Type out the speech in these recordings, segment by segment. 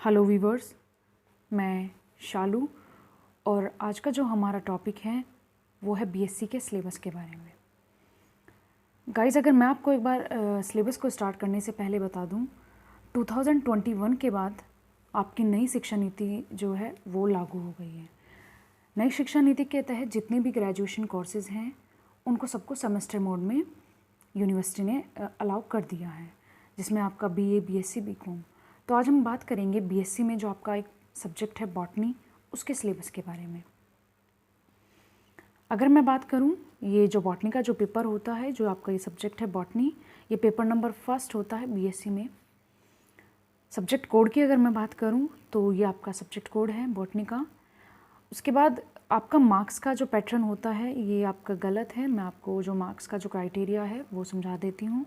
Hello viewers, मैं शालू और आज का जो हमारा टॉपिक है वो है बीएससी के सिलेबस के बारे में। गाइस, अगर मैं आपको एक बार सिलेबस को स्टार्ट करने से पहले बता दूं, 2021 के बाद आपकी नई शिक्षा नीति जो है वो लागू हो गई है। नई शिक्षा नीति के तहत जितने भी ग्रेजुएशन कोर्सेज हैं उनको सबको सेमेस्टर मोड में यूनिवर्सिटी ने अलाउ कर दिया है, जिसमें आपका बीए, बीएससी, बीकॉम। तो आज हम बात करेंगे बीएससी में जो आपका एक सब्जेक्ट है बॉटनी, उसके सिलेबस के बारे में। अगर मैं बात करूं, ये जो बॉटनी का जो पेपर होता है, जो आपका ये सब्जेक्ट है बॉटनी, ये पेपर नंबर 1 होता है बीएससी में। सब्जेक्ट कोड की अगर मैं बात करूं तो ये आपका सब्जेक्ट कोड है बॉटनी का। उसके बाद आपका मार्क्स का जो पैटर्न होता है ये आपका गलत है। मैं आपको जो मार्क्स का जो क्राइटेरिया है वो समझा देती हूँ।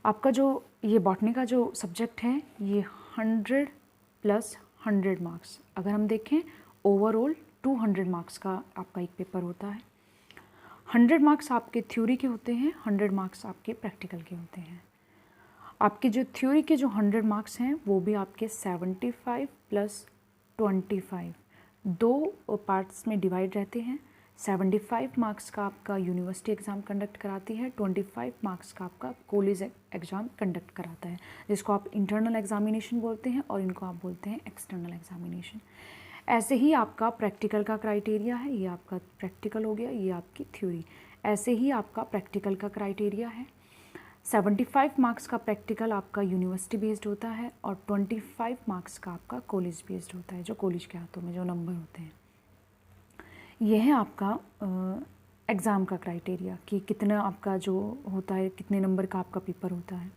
आपका जो ये बॉटनी का जो सब्जेक्ट है ये 100 + 100 मार्क्स, अगर हम देखें ओवरऑल 200 मार्क्स का आपका एक पेपर होता है। 100 मार्क्स आपके थ्योरी के होते हैं, 100 मार्क्स आपके प्रैक्टिकल के होते हैं। आपके जो थ्योरी के जो 100 मार्क्स हैं वो भी आपके 75 + 25 दो पार्ट्स में डिवाइड रहते हैं। 75 मार्क्स का आपका यूनिवर्सिटी एग्ज़ाम कंडक्ट कराती है, 25 मार्क्स का आपका कॉलेज एग्ज़ाम कंडक्ट कराता है, जिसको आप इंटरनल एग्जामिनेशन बोलते हैं और इनको आप बोलते हैं एक्सटर्नल एग्जामिनेशन। ऐसे ही आपका प्रैक्टिकल का क्राइटेरिया है, ये आपका प्रैक्टिकल हो गया, ये आपकी थ्योरी। ऐसे ही आपका प्रैक्टिकल का क्राइटेरिया है। 75 मार्क्स का प्रैक्टिकल आपका यूनिवर्सिटी बेस्ड होता है और 25 मार्क्स का आपका कॉलेज बेस्ड होता है, जो कॉलेज के हाथों में जो नंबर होते हैं। यह है आपका एग्ज़ाम का क्राइटेरिया कि कितना आपका जो होता है, कितने नंबर का आपका पेपर होता है।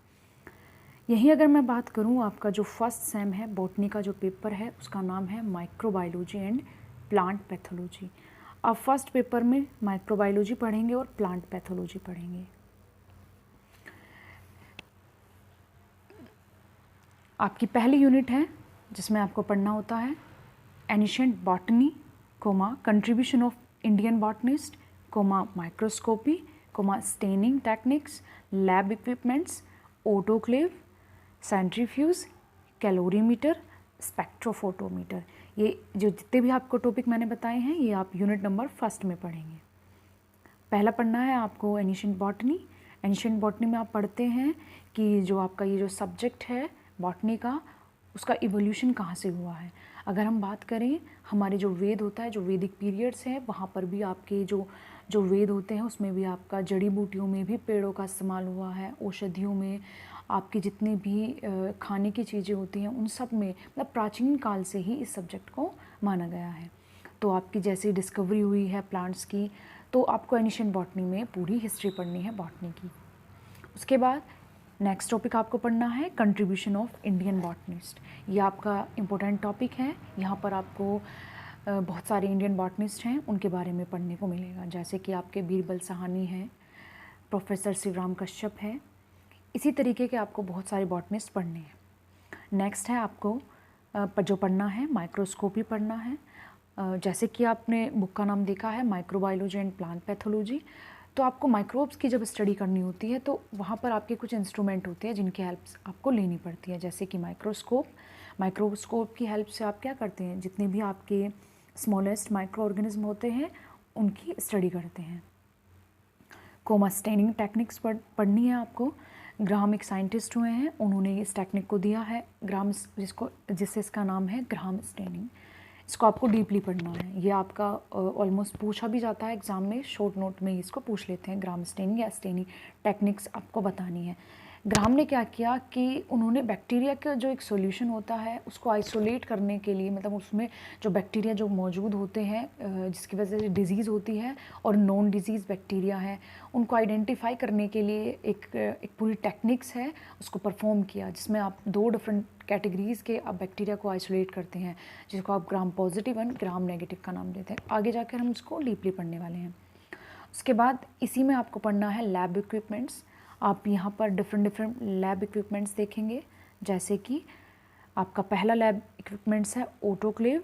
यही अगर मैं बात करूं, आपका जो फर्स्ट सेम है बॉटनी का जो पेपर है उसका नाम है माइक्रोबायोलॉजी एंड प्लांट पैथोलॉजी। आप फर्स्ट पेपर में माइक्रोबायोलॉजी पढ़ेंगे और प्लांट पैथोलॉजी पढ़ेंगे। आपकी पहली यूनिट है जिसमें आपको पढ़ना होता है ancient botany, contribution of Indian botanist, microscopy, staining techniques, lab equipments, autoclave, centrifuge, calorimeter, spectrophotometer. ये जो जितने भी आपको टॉपिक मैंने बताए हैं ये आप यूनिट नंबर 1 में पढ़ेंगे। पहला पढ़ना है आपको एनिशिएंट बॉटनी। एनिशिएंट बॉटनी में आप पढ़ते हैं कि जो आपका ये जो सब्जेक्ट है बॉटनी का, उसका इवोल्यूशन कहाँ से हुआ है। अगर हम बात करें, हमारे जो वेद होता है, जो वैदिक पीरियड्स हैं, वहाँ पर भी आपके जो जो वेद होते हैं उसमें भी आपका जड़ी बूटियों में भी पेड़ों का इस्तेमाल हुआ है, औषधियों में, आपकी जितनी भी खाने की चीज़ें होती हैं उन सब में, मतलब प्राचीन काल से ही इस सब्जेक्ट को माना गया है। तो आपकी जैसी डिस्कवरी हुई है प्लांट्स की, तो आपको एनिशिएंट बॉटनी में पूरी हिस्ट्री पढ़नी है बॉटनी की। उसके बाद नेक्स्ट टॉपिक आपको पढ़ना है कंट्रीब्यूशन ऑफ इंडियन बॉटनिस्ट। ये आपका इम्पोर्टेंट टॉपिक है। यहाँ पर आपको बहुत सारे इंडियन बॉटनिस्ट हैं उनके बारे में पढ़ने को मिलेगा, जैसे कि आपके बीरबल साहनी हैं, प्रोफेसर शिवराम कश्यप हैं। इसी तरीके के आपको बहुत सारे बॉटनिस्ट पढ़ने हैं। नेक्स्ट है आपको जो पढ़ना है माइक्रोस्कोपी पढ़ना है। जैसे कि आपने बुक का नाम देखा है माइक्रोबायोलॉजी एंड प्लांट पैथोलॉजी, तो आपको माइक्रोब्स की जब स्टडी करनी होती है तो वहाँ पर आपके कुछ इंस्ट्रूमेंट होते हैं जिनकी हेल्प आपको लेनी पड़ती है, जैसे कि माइक्रोस्कोप की हेल्प से आप क्या करते हैं, जितने भी आपके स्मॉलेस्ट माइक्रो ऑर्गेनिज्म होते हैं उनकी स्टडी करते हैं। स्टेनिंग टेक्निक्स पढ़नी है आपको। ग्राहम एक साइंटिस्ट हुए हैं, उन्होंने इस टेक्निक को दिया है ग्राहम, जिससे इसका नाम है ग्राहम स्टेनिंग। इसको आपको डीपली पढ़ना है। ये आपका ऑलमोस्ट पूछा भी जाता है एग्ज़ाम में, शॉर्ट नोट में इसको पूछ लेते हैं। ग्राहम स्टेनिंग या स्टेनिंग टेक्निक्स आपको बतानी है। ग्राहम ने क्या किया कि उन्होंने बैक्टीरिया का जो एक सॉल्यूशन होता है उसको आइसोलेट करने के लिए, मतलब उसमें जो बैक्टीरिया जो मौजूद होते हैं जिसकी वजह से डिज़ीज़ होती है और नॉन डिज़ीज़ बैक्टीरिया है, उनको आइडेंटिफाई करने के लिए एक पूरी टेक्निक्स है उसको परफॉर्म किया, जिसमें आप 2 डिफरेंट कैटेगरीज़ के आप बैक्टीरिया को आइसोलेट करते हैं, जिसको आप gram positive and gram negative का नाम देते हैं। आगे जाकर हम इसको डीपली पढ़ने वाले हैं। उसके बाद इसी में आपको पढ़ना है लैब इक्विपमेंट्स। आप यहाँ पर डिफरेंट लैब इक्विपमेंट्स देखेंगे, जैसे कि आपका पहला लैब इक्विपमेंट्स है ऑटोक्लेव,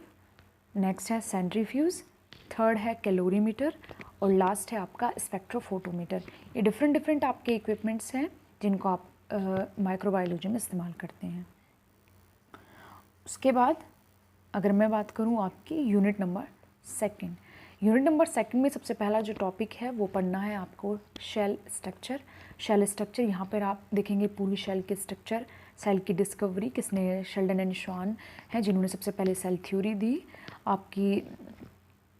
नेक्स्ट है सेंट्रीफ्यूज, थर्ड है कैलोरीमीटर और लास्ट है आपका स्पेक्ट्रोफोटोमीटर। ये डिफरेंट आपके इक्विपमेंट्स हैं जिनको आप माइक्रोबायोलॉजी में इस्तेमाल करते हैं। उसके बाद अगर मैं बात करूँ आपकी unit number second, unit number second में सबसे पहला जो टॉपिक है वो पढ़ना है आपको शेल स्ट्रक्चर। शेल स्ट्रक्चर, यहाँ पर आप देखेंगे पूरी शेल के स्ट्रक्चर, सेल की डिस्कवरी किसने, शेल्डन एंड श्वान हैं जिन्होंने सबसे पहले सेल थ्योरी दी। आपकी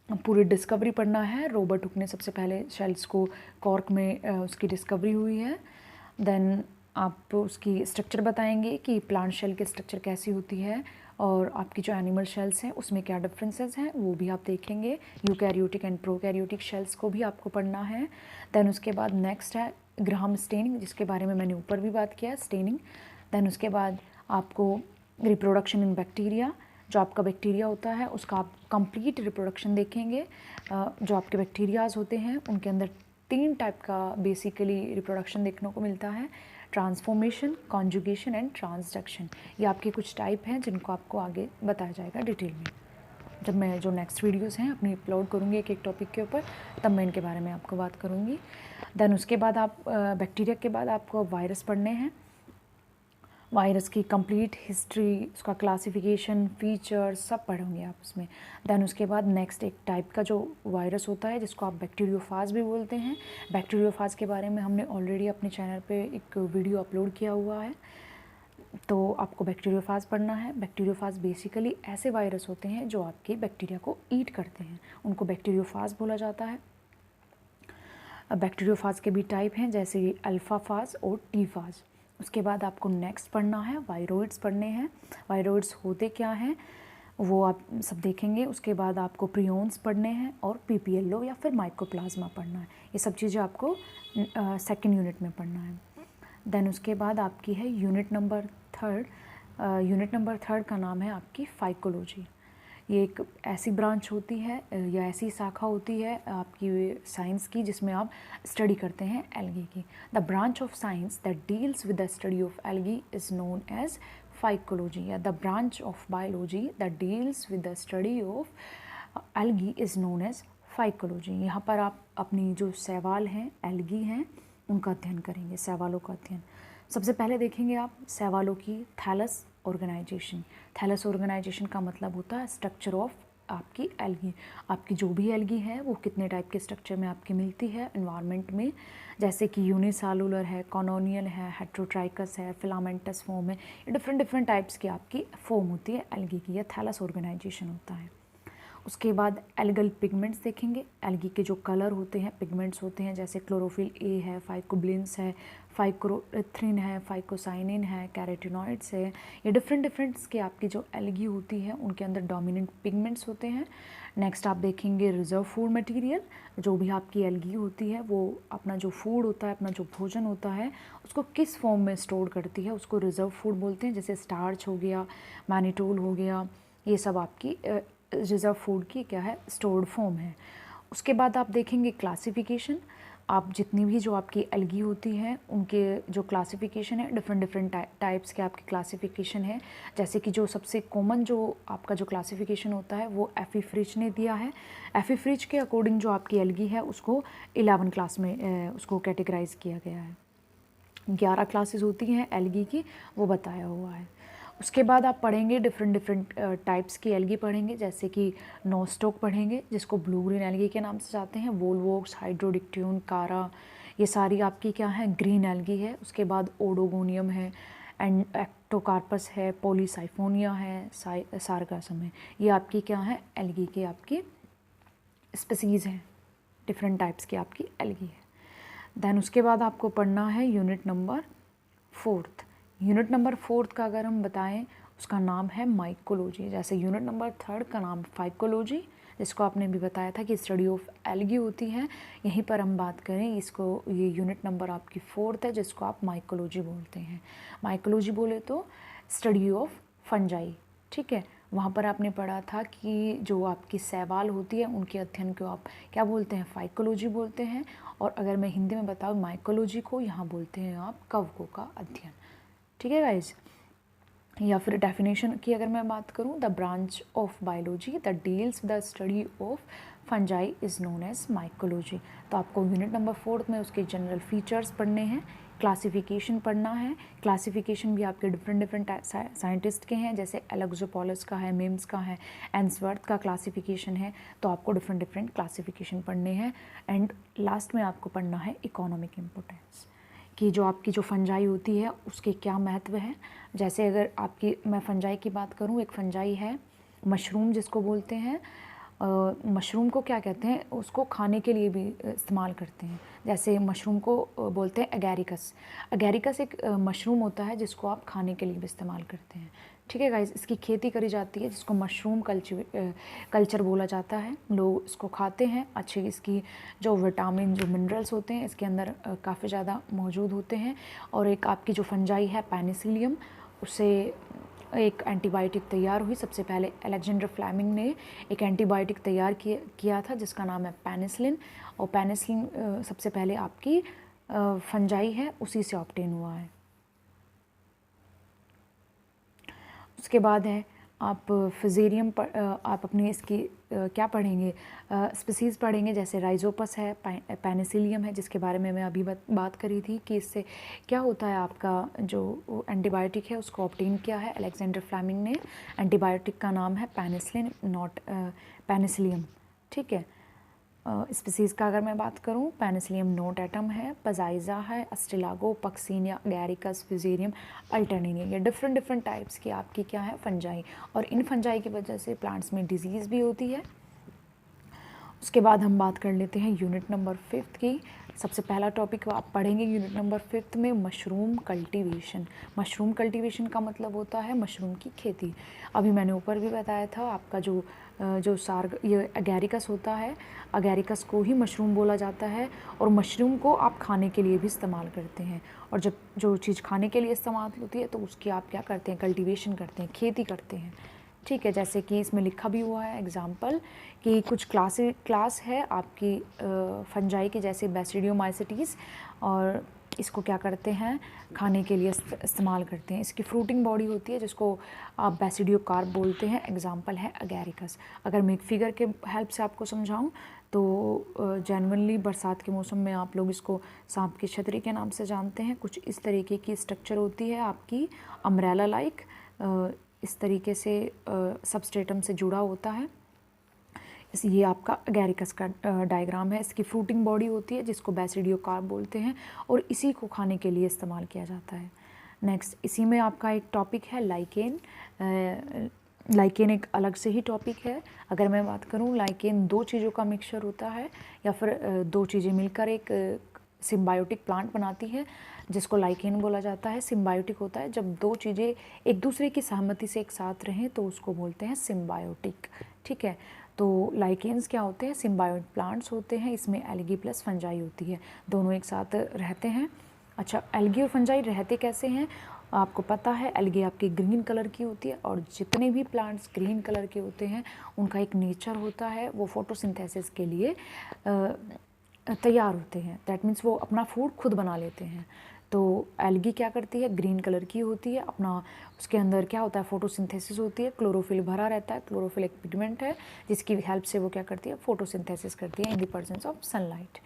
पूरी डिस्कवरी पढ़ना है, रॉबर्ट हुक ने सबसे पहले शेल्स को कॉर्क में उसकी डिस्कवरी हुई है। देन आप उसकी स्ट्रक्चर बताएंगे कि प्लांट शेल की स्ट्रक्चर कैसी होती है, और आपकी जो एनिमल शेल्स हैं उसमें क्या डिफरेंसेस हैं वो भी आप देखेंगे। यूकैरियोटिक एंड प्रोकैरियोटिक शेल्स को भी आपको पढ़ना है। देन उसके बाद नेक्स्ट है ग्राहम स्टेनिंग, जिसके बारे में मैंने ऊपर भी बात किया, स्टेनिंग। देन उसके बाद आपको रिप्रोडक्शन इन बैक्टीरिया, जो आपका बैक्टीरिया होता है उसका आप कंप्लीट रिप्रोडक्शन देखेंगे। जो आपके बैक्टीरियाज होते हैं उनके अंदर 3 टाइप का बेसिकली रिप्रोडक्शन देखने को मिलता है, ट्रांसफॉर्मेशन, कॉन्जुगेशन एंड ट्रांसडक्शन। ये आपके कुछ टाइप हैं जिनको आपको आगे बताया जाएगा डिटेल में। जब मैं जो नेक्स्ट वीडियोस हैं अपनी अपलोड करूँगी एक एक टॉपिक के ऊपर, तब मैं इनके बारे में आपको बात करूँगी। देन उसके बाद आप बैक्टीरिया के बाद आपको वायरस पढ़ने हैं, वायरस की कंप्लीट हिस्ट्री, उसका क्लासिफिकेशन, फीचर्स सब पढ़ोगे आप उसमें। देन उसके बाद नेक्स्ट एक टाइप का जो वायरस होता है जिसको आप बैक्टीरियोफाज भी बोलते हैं। बैक्टीरियोफाज के बारे में हमने ऑलरेडी अपने चैनल पे एक वीडियो अपलोड किया हुआ है, तो आपको बैक्टीरियोफाज पढ़ना है। बैक्टीरियोफाज बेसिकली ऐसे वायरस होते हैं जो आपके बैक्टीरिया को ईट करते हैं, उनको बैक्टीरियोफाज बोला जाता है। बैक्टीरियोफाज के भी टाइप हैं जैसे अल्फ़ा फाज और टी फाज। उसके बाद आपको नेक्स्ट पढ़ना है वायरोइड्स पढ़ने हैं। वायरोइड्स होते क्या हैं वो आप सब देखेंगे। उसके बाद आपको प्रियोन्स पढ़ने हैं और पीपीएलओ या फिर माइकोप्लाज्मा पढ़ना है। ये सब चीज़ें आपको सेकंड यूनिट में पढ़ना है। देन उसके बाद आपकी है unit number third. Unit number third का नाम है आपकी फाइकोलॉजी। ये एक ऐसी ब्रांच होती है या ऐसी शाखा होती है आपकी साइंस की जिसमें आप स्टडी करते हैं एल्गी की। The branch of science that deals with the study of algae is known as phycology, या the branch of biology that deals with the study of algae is known as phycology. यहाँ पर आप अपनी जो शैवाल हैं, algae हैं, उनका अध्ययन करेंगे, शैवालों का अध्ययन। सबसे पहले देखेंगे आप शैवालों की थैलस ऑर्गेनाइजेशन। थैलस ऑर्गेनाइजेशन का मतलब होता है स्ट्रक्चर ऑफ आपकी एल्गी। आपकी जो भी एल्गी है वो कितने टाइप के स्ट्रक्चर में आपकी मिलती है एनवायरनमेंट में, जैसे कि यूनिसेलुलर है, कॉलोनियल है, हेट्रोट्राइकस है, फिलामेंटस फॉर्म है। ये डिफरेंट टाइप्स की आपकी फॉर्म होती है एल्गी की, या थैलस ऑर्गेनाइजेशन होता है। उसके बाद एल्गल पिगमेंट्स देखेंगे। एल्गी के जो कलर होते हैं, पिगमेंट्स होते हैं, जैसे क्लोरोफिल ए है, फाइकोब्लिन्स है, फाइकोरिथ्रिन है, फाइकोसाइनिन है, कैरोटीनॉइड्स है। ये डिफरेंट्स के आपकी जो एल्गी होती है उनके अंदर डोमिनेंट पिगमेंट्स होते हैं। नेक्स्ट आप देखेंगे रिजर्व फूड मटेरियल। जो भी आपकी एल्गी होती है वो अपना जो फूड होता है, अपना जो भोजन होता है, उसको किस फॉर्म में स्टोर करती है, उसको रिजर्व फूड बोलते हैं। जैसे स्टार्च हो गया, मैनिटोल हो गया, ये सब आपकी रिजर्व फूड की क्या है, स्टोर्ड फॉर्म है। उसके बाद आप देखेंगे क्लासिफिकेशन। आप जितनी भी जो आपकी एल्गी होती हैं उनके जो क्लासिफिकेशन है, डिफरेंट टाइप्स के आपकी क्लासिफिकेशन है। जैसे कि जो सबसे कॉमन जो आपका जो क्लासिफिकेशन होता है वो एफी फ्रिज ने दिया है। एफी फ्रिज के अकॉर्डिंग जो आपकी एल्गी है उसको 11 क्लास में उसको कैटेगराइज किया गया है। 11 क्लासेस होती हैं एल्गी की, वो बताया हुआ है। उसके बाद आप पढ़ेंगे डिफरेंट टाइप्स की एल्गी पढ़ेंगे, जैसे कि नोस्टॉक पढ़ेंगे जिसको ब्लू ग्रीन एल्गी के नाम से जाते हैं, वोलवॉक्स, हाइड्रोडिक्ट्यून, कारा, ये सारी आपकी क्या है, ग्रीन एल्गी है। उसके बाद ओडोगोनियम है, एंड एक्टोकार्पस है, पॉलीसाइफोनिया है, सारगासम है। ये आपकी क्या है, एल्गी की आपकी स्पीसीज़ हैं, डिफरेंट टाइप्स की आपकी एल्गी है। देन उसके बाद आपको पढ़ना है unit number fourth. Unit number fourth का अगर हम बताएं उसका नाम है माइकोलॉजी। जैसे यूनिट नंबर थर्ड का नाम फाइकोलॉजी, जिसको आपने भी बताया था कि स्टडी ऑफ एल्गी होती है, यहीं पर हम बात करें इसको, ये यूनिट नंबर आपकी फोर्थ है जिसको आप माइकोलॉजी बोलते हैं। माइकोलॉजी बोले तो स्टडी ऑफ फंजाई, ठीक है। वहाँ पर आपने पढ़ा था कि जो आपकी शैवाल होती है उनके अध्ययन को आप क्या बोलते हैं, फाइकोलॉजी बोलते हैं। और अगर मैं हिंदी में बताऊँ माइकोलॉजी को, यहाँ बोलते हैं आप कवकों का अध्ययन, ठीक है गाइज। या फिर डेफिनेशन की अगर मैं बात करूँ, the branch of biology that deals the study of fungi is known as mycology. तो आपको यूनिट नंबर फोर्थ में उसके जनरल फीचर्स पढ़ने हैं क्लासिफिकेशन पढ़ना है। क्लासिफिकेशन भी आपके डिफरेंट साइंटिस्ट के हैं, जैसे एलेक्सोपोलस का है, मिम्स का है, एंसवर्थ का क्लासिफिकेशन है। तो आपको डिफरेंट क्लासिफिकेशन पढ़ने हैं। एंड लास्ट में आपको पढ़ना है इकोनॉमिक इम्पोर्टेंस, कि जो आपकी जो फंजाई होती है उसके क्या महत्व है। जैसे अगर आपकी मैं फंजाई की बात करूँ, एक फंजाई है मशरूम जिसको बोलते हैं। मशरूम को क्या कहते हैं, उसको खाने के लिए भी इस्तेमाल करते हैं। जैसे मशरूम को बोलते हैं एगैरिकस। एगैरिकस एक मशरूम होता है जिसको आप खाने के लिए भी इस्तेमाल करते हैं। ठीक है गाइस, इसकी खेती करी जाती है जिसको मशरूम कल्चर बोला जाता है। लोग इसको खाते हैं। अच्छी इसकी जो विटामिन जो मिनरल्स होते हैं इसके अंदर काफ़ी ज़्यादा मौजूद होते हैं। और एक आपकी जो फंजाई है पेनिसिलियम, उससे एक एंटीबायोटिक तैयार हुई। सबसे पहले अलेक्जेंडर फ्लेमिंग ने एक एंटीबायोटिक तैयार किया था जिसका नाम है पेनिसिलिन। और पेनिसिलिन सबसे पहले आपकी फंजाई है उसी से ऑब्टेन हुआ है। उसके बाद है आप फिजेरियम आप अपनी इसकी क्या पढ़ेंगे, स्पीसीज़ पढ़ेंगे। जैसे राइजोपस है, पेनिसिलियम है जिसके बारे में मैं अभी बात करी थी कि इससे क्या होता है। आपका जो एंटीबायोटिक है उसको ऑब्टेन किया है अलेक्जेंडर फ्लेमिंग ने। एंटीबायोटिक का नाम है पेनिसिलिन, नॉट पेनिसिलियम। ठीक है। स्पीसीज़ का अगर मैं बात करूं, पेनिसिलियम नोट एटम है, पजाइजा है, अस्टिलागो, पक्सीनिया, गैरिकस, फिजेरियम, अल्टरनिनिया। ये डिफरेंट टाइप्स की आपकी क्या है फंजाई। और इन फंजाई की वजह से प्लांट्स में डिजीज़ भी होती है। उसके बाद हम बात कर लेते हैं यूनिट नंबर 5 की। सबसे पहला टॉपिक आप पढ़ेंगे यूनिट नंबर 5 में मशरूम कल्टीवेशन। मशरूम कल्टीवेशन का मतलब होता है मशरूम की खेती। अभी मैंने ऊपर भी बताया था आपका जो ये अगैरिकस होता है, अगैरिकस को ही मशरूम बोला जाता है। और मशरूम को आप खाने के लिए भी इस्तेमाल करते हैं। और जब जो चीज़ खाने के लिए इस्तेमाल होती है तो उसकी आप क्या करते हैं, कल्टीवेशन करते हैं, खेती करते हैं। ठीक है। जैसे कि इसमें लिखा भी हुआ है एग्जाम्पल कि कुछ क्लास है आपकी फंजाई की, जैसे बेसिडियोमाइसिटीज़, और इसको क्या करते हैं, खाने के लिए इस्तेमाल करते हैं। इसकी फ्रूटिंग बॉडी होती है जिसको आप बेसिडियोकार्प बोलते हैं। एग्जाम्पल है अगैरिकस। अगर मैं एक फिगर के हेल्प से आपको समझाऊं तो जनरली बरसात के मौसम में आप लोग इसको सांप की छतरी के नाम से जानते हैं। कुछ इस तरीके की स्ट्रक्चर होती है आपकी, अम्ब्रेला लाइक, इस तरीके से सबस्ट्रेटम से जुड़ा होता है। ये आपका अगैरिकस का डायग्राम है। इसकी फ्रूटिंग बॉडी होती है जिसको बेसिडियोकार्प बोलते हैं और इसी को खाने के लिए इस्तेमाल किया जाता है। नेक्स्ट इसी में आपका एक टॉपिक है लाइकेन। लाइकेन एक अलग से ही टॉपिक है। अगर मैं बात करूं, लाइकेन दो चीज़ों का मिक्सचर होता है या फिर दो चीज़ें मिलकर एक सिम्बायोटिक प्लांट बनाती है जिसको लाइकेन बोला जाता है। सिम्बायोटिक होता है जब दो चीज़ें एक दूसरे की सहमति से एक साथ रहें तो उसको बोलते हैं सिम्बायोटिक। ठीक है। तो लाइकेन्स क्या होते हैं, सिम्बायोट प्लांट्स होते हैं। इसमें एल्गी प्लस फंजाई होती है, दोनों एक साथ रहते हैं। अच्छा, एल्गी और फंजाई रहते कैसे हैं आपको पता है। एल्गी आपकी ग्रीन कलर की होती है और जितने भी प्लांट्स ग्रीन कलर के होते हैं उनका एक नेचर होता है, वो फोटोसिंथेसिस के लिए तैयार होते हैं। दैट मीन्स वो अपना फूड खुद बना लेते हैं। तो एल्गी क्या करती है, ग्रीन कलर की होती है, अपना उसके अंदर क्या होता है, फोटोसिंथेसिस होती है, क्लोरोफिल भरा रहता है। क्लोरोफिल एक पिगमेंट है जिसकी हेल्प से वो क्या करती है, फोटोसिंथेसिस करती है in the presence of sunlight.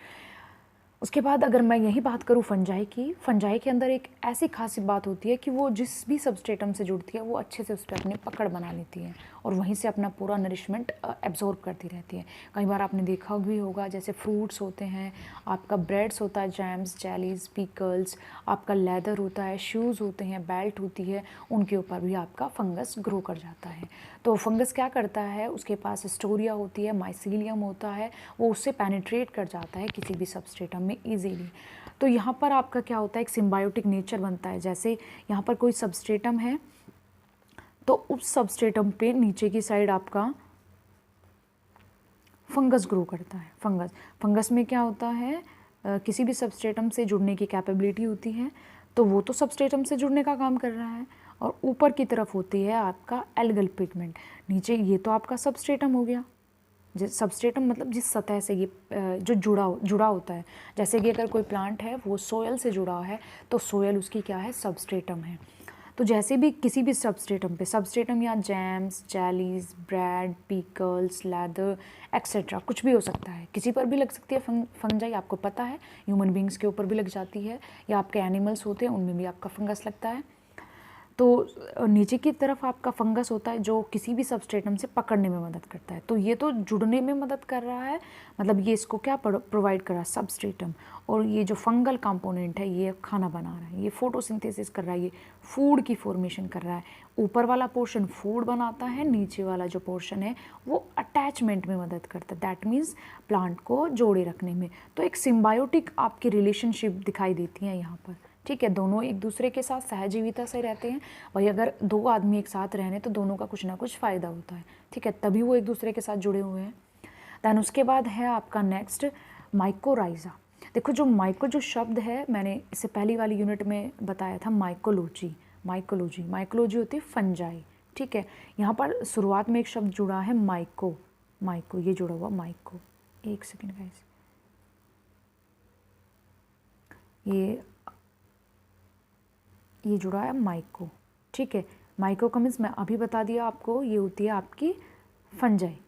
उसके बाद अगर मैं यही बात करूँ फंजाई की, फंजाई के अंदर एक ऐसी खासी बात होती है कि वो जिस भी सबस्ट्रेटम से जुड़ती है वो अच्छे से उस पर अपनी पकड़ बना लेती है और वहीं से अपना पूरा नरिशमेंट एब्जॉर्ब करती रहती है। कई बार आपने देखा भी होगा, जैसे फ्रूट्स होते हैं, आपका ब्रेड्स होता है, जैम्स, जेलीज, पिकल्स, आपका लेदर होता है, शूज़ होते हैं, बेल्ट होती है, उनके ऊपर भी आपका फंगस ग्रो कर जाता है। तो फंगस क्या करता है, उसके पास स्टोरिया होती है, माइसीलियम होता है, वो उससे पेनिट्रेट कर जाता है किसी भी सबस्ट्रेटम में ईजीली। तो यहाँ पर आपका क्या होता है, एक सिम्बायोटिक नेचर बनता है। जैसे यहाँ पर कोई सबस्ट्रेटम है तो उस सबस्ट्रेटम पे नीचे की साइड आपका फंगस ग्रो करता है। फंगस में क्या होता है, किसी भी सबस्ट्रेटम से जुड़ने की कैपेबिलिटी होती है, तो वो तो सबस्ट्रेटम से जुड़ने का काम कर रहा है। और ऊपर की तरफ होती है आपका एल्गल पिगमेंट, नीचे ये तो आपका सबस्ट्रेटम हो गया। जिस सबस्ट्रेटम मतलब जिस सतह से ये जो जुड़ा होता है। जैसे कि अगर कोई प्लांट है वो सोयल से जुड़ा है तो सोयल उसकी क्या है, सबस्ट्रेटम है। तो जैसे भी किसी भी सबस्ट्रेटम या jams, jellies, bread, pickles, leather etcetera कुछ भी हो सकता है, किसी पर भी लग सकती है फंजाई, आपको पता है ह्यूमन बींग्स के ऊपर भी लग जाती है, या आपके एनिमल्स होते हैं उनमें भी आपका फंगस लगता है। तो नीचे की तरफ आपका फंगस होता है जो किसी भी सबस्ट्रेटम से पकड़ने में मदद करता है, तो ये तो जुड़ने में मदद कर रहा है, मतलब ये इसको क्या प्रोवाइड कर रहा है, सबस्ट्रेटम। और ये जो फंगल कंपोनेंट है ये खाना बना रहा है, ये फोटोसिंथेसिस कर रहा है, ये फूड की फॉर्मेशन कर रहा है। ऊपर वाला पोर्शन फूड बनाता है, नीचे वाला जो पोर्शन है वो अटैचमेंट में मदद करता है, दैट मीन्स प्लांट को जोड़े रखने में। तो एक सिम्बायोटिक आपकी रिलेशनशिप दिखाई देती है यहाँ पर, ठीक है। दोनों एक दूसरे के साथ सहजीविता से रहते हैं भाई, अगर दो आदमी एक साथ रह रहे हैं तो दोनों का कुछ ना कुछ फ़ायदा होता है, ठीक है, तभी वो एक दूसरे के साथ जुड़े हुए हैं। दैन उसके बाद है आपका नेक्स्ट माइकोराइजा। देखो जो शब्द है मैंने इससे पहली वाली यूनिट में बताया था, माइकोलॉजी होती है फंजाई, ठीक है। यहाँ पर शुरुआत में एक शब्द जुड़ा है माइको, ये जुड़ा हुआ माइको, एक सेकेंड गाइस, ये जुड़ा है माइको, ठीक है। माइको का मीन्स मैं अभी बता दिया आपको, ये होती है आपकी फंजाई,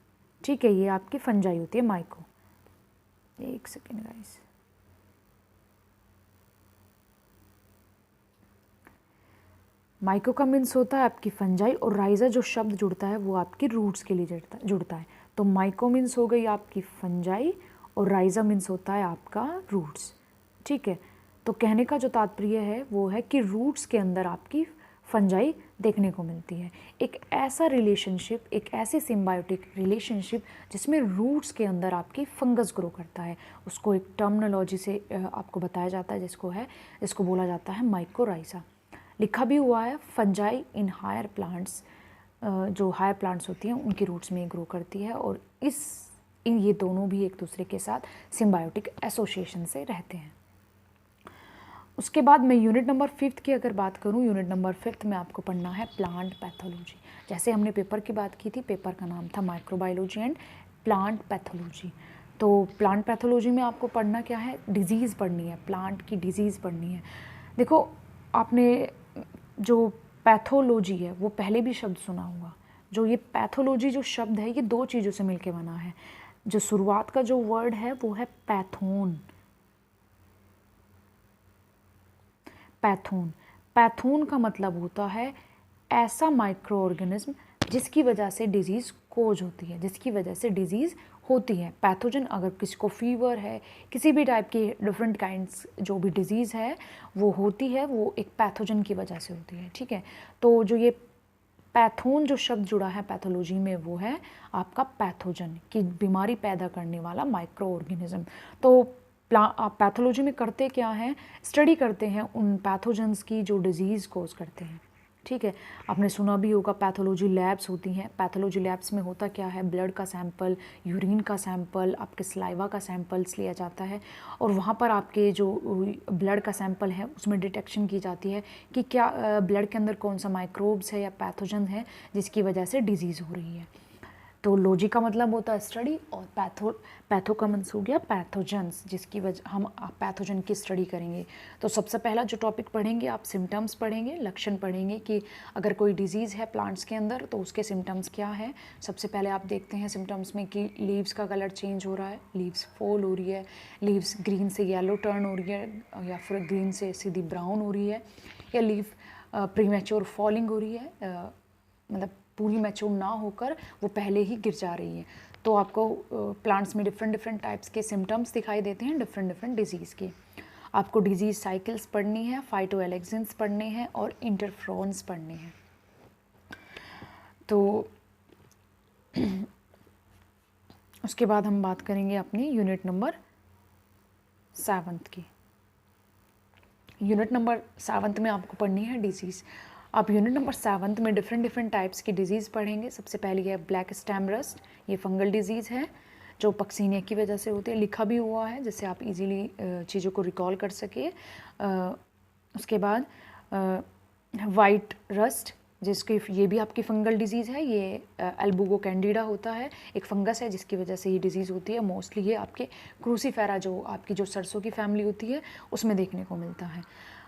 ठीक है, ये आपकी फंजाई होती है माइको। एक सेकेंड गाइस, माइको का मीन्स होता है आपकी फंजाई, और राइजा जो शब्द जुड़ता है वो आपकी रूट्स के लिए जुड़ता है। तो माइको मीन्स हो गई आपकी फंजाई और राइजा मीन्स होता है आपका रूट्स, ठीक है। तो कहने का जो तात्पर्य है वो है कि रूट्स के अंदर आपकी फंजाई देखने को मिलती है। एक ऐसा रिलेशनशिप, एक ऐसी सिम्बायोटिक रिलेशनशिप जिसमें रूट्स के अंदर आपकी फंगस ग्रो करता है, उसको एक टर्मिनोलॉजी से आपको बताया जाता है, जिसको बोला जाता है माइकोराइजा। लिखा भी हुआ है फंजाई इन हायर प्लांट्स, जो हायर प्लांट्स होती हैं उनकी रूट्स में ग्रो करती है, और ये दोनों भी एक दूसरे के साथ सिम्बायोटिक एसोसिएशन से रहते हैं। उसके बाद मैं यूनिट नंबर 5 की अगर बात करूं, यूनिट नंबर 5 में आपको पढ़ना है प्लांट पैथोलॉजी। जैसे हमने पेपर की बात की थी, पेपर का नाम था माइक्रोबायोलॉजी एंड प्लांट पैथोलॉजी। तो प्लांट पैथोलॉजी में आपको पढ़ना क्या है, डिजीज़ पढ़नी है, प्लांट की डिजीज़ पढ़नी है। देखो आपने जो पैथोलॉजी है वो पहले भी शब्द सुना होगा। जो ये पैथोलॉजी जो शब्द है ये दो चीज़ों से मिलके बना है। जो शुरुआत का जो वर्ड है वो है पैथोन, पैथोन का मतलब होता है ऐसा माइक्रो ऑर्गेनिज्म जिसकी वजह से डिजीज़ कोज होती है, जिसकी वजह से डिजीज़ होती है। पैथोजन, अगर किसी को फीवर है, किसी भी टाइप की डिफरेंट काइंड्स जो भी डिजीज़ है वो होती है, वो एक पैथोजन की वजह से होती है, ठीक है। तो जो ये पैथोन जो शब्द जुड़ा है पैथोलॉजी में वो है आपका पैथोजन, की बीमारी पैदा करने वाला माइक्रो ऑर्गेनिज्म। तो पैथोलॉजी में करते क्या हैं, स्टडी करते हैं उन पैथोजेंस की जो डिजीज़ कोज करते हैं, ठीक है। आपने सुना भी होगा पैथोलॉजी लैब्स होती हैं। पैथोलॉजी लैब्स में होता क्या है, ब्लड का सैंपल, यूरिन का सैंपल, आपके सलाइवा का सैंपल्स लिया जाता है, और वहाँ पर आपके जो ब्लड का सैंपल है उसमें डिटेक्शन की जाती है कि क्या ब्लड के अंदर कौन सा माइक्रोब्स है या पैथोजन है जिसकी वजह से डिजीज़ हो रही है। तो लॉजी का मतलब होता है स्टडी, और पैथो का मीन्स हो गया पैथोजेंस, जिसकी वजह हम पैथोजन की स्टडी करेंगे। तो सबसे पहला जो टॉपिक पढ़ेंगे आप सिम्टम्स पढ़ेंगे, लक्षण पढ़ेंगे कि अगर कोई डिजीज़ है प्लांट्स के अंदर तो उसके सिम्टम्स क्या है। सबसे पहले आप देखते हैं सिम्टम्स में कि लीव्स का कलर चेंज हो रहा है, लीव्स फॉल हो रही है, लीव्स ग्रीन से येलो टर्न हो रही है, या फिर ग्रीन से सीधी ब्राउन हो रही है, या लीव प्रीमेच्योर फॉलिंग हो रही है, मतलब पूरी मैच्योर ना होकर वो पहले ही गिर जा रही है। तो आपको प्लांट्स में डिफरेंट टाइप्स के सिम्टम्स दिखाई देते हैं डिफरेंट डिजीज़ के। आपको डिजीज़ साइकिल्स पढ़नी है, फाइटोएलेक्सिन्स पढ़ने हैं, और इंटरफ्रॉन्स पढ़ने हैं। तो उसके बाद हम बात करेंगे अपनी यूनिट नंबर 7 की। यूनिट नंबर 7 में आपको पढ़नी है डिजीज़। आप यूनिट नंबर 7 में डिफरेंट टाइप्स की डिजीज़ पढ़ेंगे। सबसे पहली है ब्लैक स्टेम रस्ट, ये फंगल डिजीज़ है जो पक्सीनिया की वजह से होती है। लिखा भी हुआ है जिससे आप इजीली चीज़ों को रिकॉल कर सके। उसके बाद वाइट रस्ट, जिसकी ये भी आपकी फंगल डिजीज़ है, ये एल्बुगो कैंडिडा होता है, एक फंगस है जिसकी वजह से ये डिजीज़ होती है। मोस्टली ये आपके क्रूसीफेरा जो आपकी जो सरसों की फैमिली होती है उसमें देखने को मिलता है।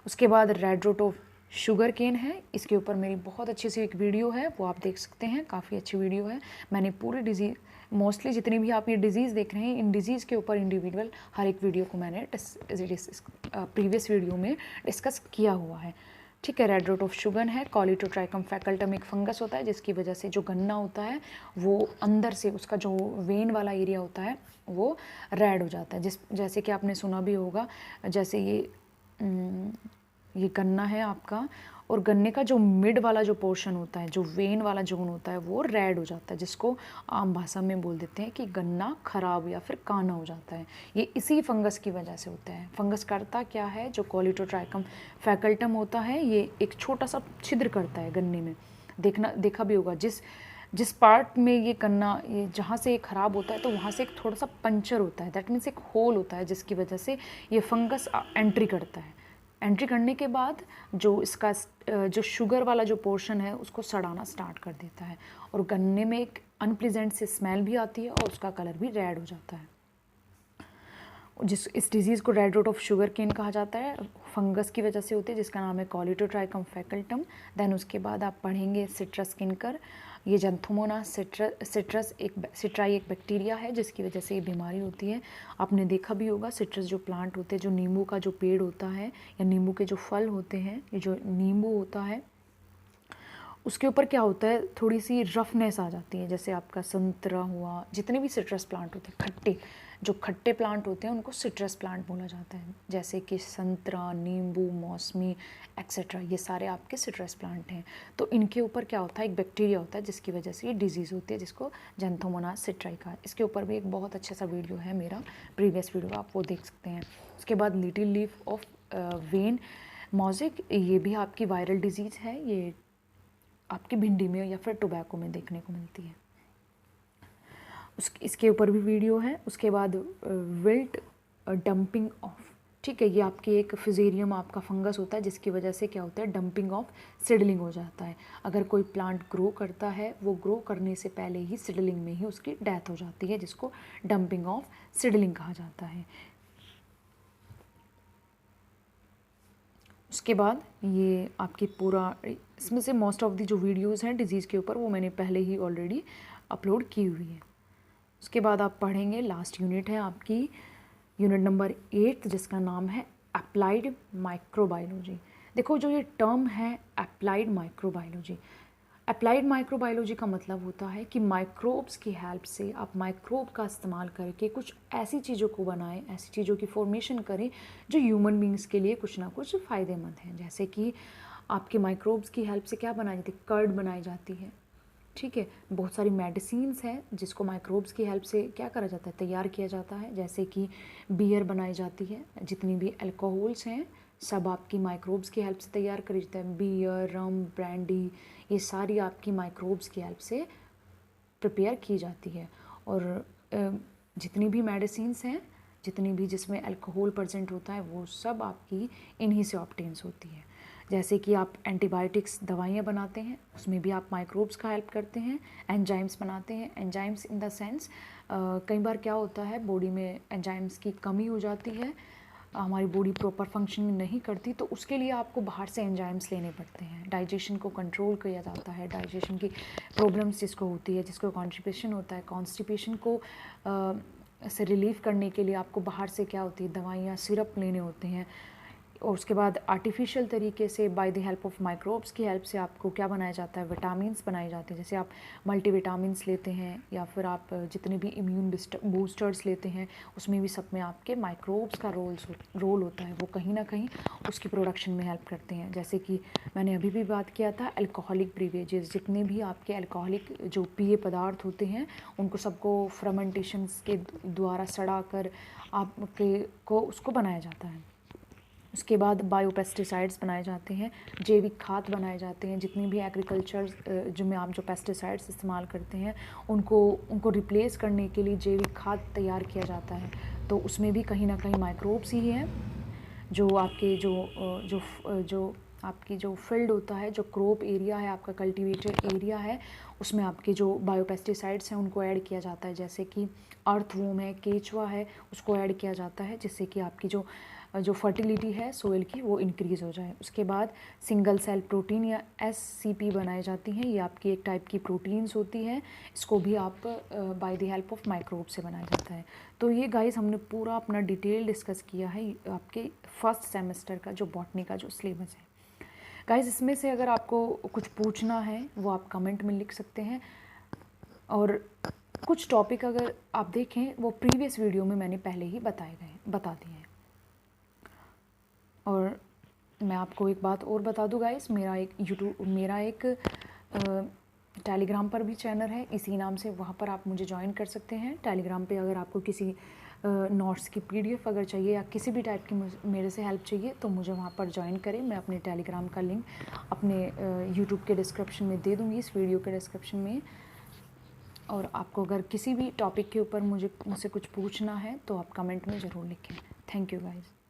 उसके बाद red rot of sugar cane है, इसके ऊपर मेरी बहुत अच्छी सी एक वीडियो है, वो आप देख सकते हैं, काफ़ी अच्छी वीडियो है। मैंने पूरी डिजीज़, मोस्टली जितनी भी आप ये डिज़ीज़ देख रहे हैं, इन डिज़ीज़ के ऊपर इंडिविजुअल हर एक वीडियो को मैंने प्रीवियस वीडियो में डिस्कस किया हुआ है। ठीक है। रेड रूट ऑफ शुगर है, कॉलीटोट्राइकम फैकल्टम एक फंगस होता है जिसकी वजह से जो गन्ना होता है वो अंदर से उसका जो वेन वाला एरिया होता है वो रेड हो जाता है। जैसे कि आपने सुना भी होगा, जैसे ये गन्ना है आपका, और गन्ने का जो मिड वाला जो पोर्शन होता है, जो वेन वाला जोन होता है, वो रेड हो जाता है, जिसको आम भाषा में बोल देते हैं कि गन्ना खराब या फिर काना हो जाता है। ये इसी फंगस की वजह से होता है। फंगस करता क्या है, जो कॉलीटोट्राइकम फैकल्टम होता है, ये एक छोटा सा छिद्र करता है गन्ने में। देखा भी होगा, जिस पार्ट में ये गन्ना, ये जहाँ से ये ख़राब होता है तो वहाँ से एक थोड़ा सा पंचर होता है, दैट मीन्स एक होल होता है, जिसकी वजह से ये फंगस एंट्री करता है। एंट्री करने के बाद जो इसका जो शुगर वाला जो पोर्शन है उसको सड़ाना स्टार्ट कर देता है, और गन्ने में एक अनप्लीजेंट सी स्मेल भी आती है और उसका कलर भी रेड हो जाता है। इस डिज़ीज़ को red root of sugar cane कहा जाता है, फंगस की वजह से होती है, जिसका नाम है कॉलीटोट्राइकम फैकल्टम। देन उसके बाद आप पढ़ेंगे सिट्रस किनकर। ये जंथोमोनास सिट्राई एक बैक्टीरिया है जिसकी वजह से ये बीमारी होती है। आपने देखा भी होगा, सिट्रस जो प्लांट होते हैं, जो नींबू का जो पेड़ होता है या नींबू के जो फल होते हैं, ये जो नींबू होता है उसके ऊपर क्या होता है, थोड़ी सी रफनेस आ जाती है। जैसे आपका संतरा हुआ, जितने भी सिट्रस प्लांट होते हैं, जो खट्टे प्लांट होते हैं उनको सिट्रस प्लांट बोला जाता है। जैसे कि संतरा, नींबू, मौसमी एक्सेट्रा, ये सारे आपके सिट्रस प्लांट हैं। तो इनके ऊपर क्या होता है, एक बैक्टीरिया होता है जिसकी वजह से ये डिजीज़ होती है, जिसको जंथोमोनास सिट्राई का। इसके ऊपर भी एक बहुत अच्छा सा वीडियो है मेरा, प्रीवियस वीडियो, आप वो देख सकते हैं। उसके बाद little leaf of when mosaic, ये भी आपकी वायरल डिजीज़ है, ये आपकी भिंडी में या फिर टोबैको में देखने को मिलती है। इसके ऊपर भी वीडियो है। उसके बाद विल्ट डंपिंग ऑफ, ठीक है, ये आपकी एक फिजेरियम आपका फंगस होता है जिसकी वजह से क्या होता है, डंपिंग ऑफ सीडलिंग हो जाता है। अगर कोई प्लांट ग्रो करता है, वो ग्रो करने से पहले ही सीडलिंग में ही उसकी डेथ हो जाती है, जिसको डंपिंग ऑफ सीडलिंग कहा जाता है। उसके बाद ये आपकी पूरा, इसमें से मोस्ट ऑफ दी जो वीडियोज़ हैं डिज़ीज़ के ऊपर वो मैंने पहले ही ऑलरेडी अपलोड की हुई है। उसके बाद आप पढ़ेंगे, लास्ट यूनिट है आपकी यूनिट नंबर 8, जिसका नाम है अप्लाइड माइक्रोबायोलॉजी। देखो, जो ये टर्म है अप्लाइड माइक्रोबायोलॉजी, अप्लाइड माइक्रोबायोलॉजी का मतलब होता है कि माइक्रोब्स की हेल्प से आप माइक्रोब का इस्तेमाल करके कुछ ऐसी चीज़ों को बनाएं, ऐसी चीज़ों की फॉर्मेशन करें जो ह्यूमन बींग्स के लिए कुछ ना कुछ फ़ायदेमंद है। जैसे कि आपके माइक्रोब्स की हेल्प से क्या बनाई जाती है, कर्ड बनाई जाती है, ठीक है। बहुत सारी मेडिसिन्स हैं जिसको माइक्रोब्स की हेल्प से क्या करा जाता है, तैयार किया जाता है। जैसे कि बियर बनाई जाती है, जितनी भी अल्कोहल्स हैं सब आपकी माइक्रोब्स की हेल्प से तैयार करी जाता है। बियर, रम, ब्रांडी, ये सारी आपकी माइक्रोब्स की हेल्प से प्रिपेयर की जाती है। और जितनी भी मेडिसिन्स हैं, जितनी भी जिसमें अल्कोहल प्रेजेंट होता है, वो सब आपकी इन्हीं से ऑब्टेन्स होती है। जैसे कि आप एंटीबायोटिक्स दवाइयाँ बनाते हैं, उसमें भी आप माइक्रोब्स का हेल्प करते हैं। एंजाइम्स बनाते हैं, एंजाइम्स इन द सेंस कई बार क्या होता है, बॉडी में एंजाइम्स की कमी हो जाती है, हमारी बॉडी प्रॉपर फंक्शनिंग नहीं करती, तो उसके लिए आपको बाहर से एंजाइम्स लेने पड़ते हैं। डाइजेशन को कंट्रोल किया जाता है, डाइजेशन की प्रॉब्लम्स जिसको होती है, जिसको कॉन्स्टिपेशन होता है, कॉन्स्टिपेशन को से रिलीफ करने के लिए आपको बाहर से क्या होती है, दवाइयाँ, सिरप लेने होते हैं। और उसके बाद आर्टिफिशियल तरीके से by the help of microbes की हेल्प से आपको क्या बनाया जाता है, विटामिन्स बनाए जाते हैं। जैसे आप मल्टीविटामिन्स लेते हैं या फिर आप जितने भी इम्यून बूस्टर्स लेते हैं, उसमें भी सब में आपके माइक्रोब्स का रोल होता है, वो कहीं ना कहीं उसकी प्रोडक्शन में हेल्प करते हैं। जैसे कि मैंने अभी भी बात किया था, अल्कोहलिक ब्रीवेजेस, जितने भी आपके अल्कोहलिक जो पेय पदार्थ होते हैं, उनको सबको फर्मेंटेशंस के द्वारा सड़ा कर आपके को उसको बनाया जाता है। उसके बाद बायोपेस्टिसाइड्स बनाए जाते हैं, जैविक खाद बनाए जाते हैं। जितनी भी एग्रीकल्चर जिनमें आप जो पेस्टिसाइड्स इस्तेमाल करते हैं, उनको रिप्लेस करने के लिए जैविक खाद तैयार किया जाता है। तो उसमें भी कहीं ना कहीं माइक्रोब्स ही हैं, जो आपके जो आपकी जो फील्ड होता है, जो क्रॉप एरिया है, आपका कल्टीवेटेड एरिया है, उसमें आपके जो बायोपेस्टिसाइड्स हैं उनको ऐड किया जाता है। जैसे कि अर्थवॉर्म है, केचुआ है, उसको ऐड किया जाता है, जिससे कि आपकी जो जो फर्टिलिटी है सोइल की वो इंक्रीज़ हो जाए। उसके बाद सिंगल सेल प्रोटीन या SCP बनाई जाती हैं, ये आपकी एक टाइप की प्रोटीन्स होती है, इसको भी आप by the help of microbe से बनाया जाता है। तो ये गाइस हमने पूरा अपना डिटेल डिस्कस किया है आपके फर्स्ट सेमेस्टर का जो बॉटनी का जो सिलेबस है। गाइस इसमें से अगर आपको कुछ पूछना है वो आप कमेंट में लिख सकते हैं, और कुछ टॉपिक अगर आप देखें वो प्रीवियस वीडियो में मैंने पहले ही बता दिए हैं। और मैं आपको एक बात और बता दूं गाइस, मेरा एक टेलीग्राम पर भी चैनल है इसी नाम से, वहाँ पर आप मुझे ज्वाइन कर सकते हैं। टेलीग्राम पे अगर आपको किसी नोट्स की PDF अगर चाहिए या किसी भी टाइप की मेरे से हेल्प चाहिए तो मुझे वहाँ पर ज्वाइन करें। मैं अपने टेलीग्राम का लिंक अपने यूट्यूब के डिस्क्रिप्शन में दे दूँगी, इस वीडियो के डिस्क्रिप्शन में। और आपको अगर किसी भी टॉपिक के ऊपर मुझसे कुछ पूछना है तो आप कमेंट में ज़रूर लिखें। Thank you guys.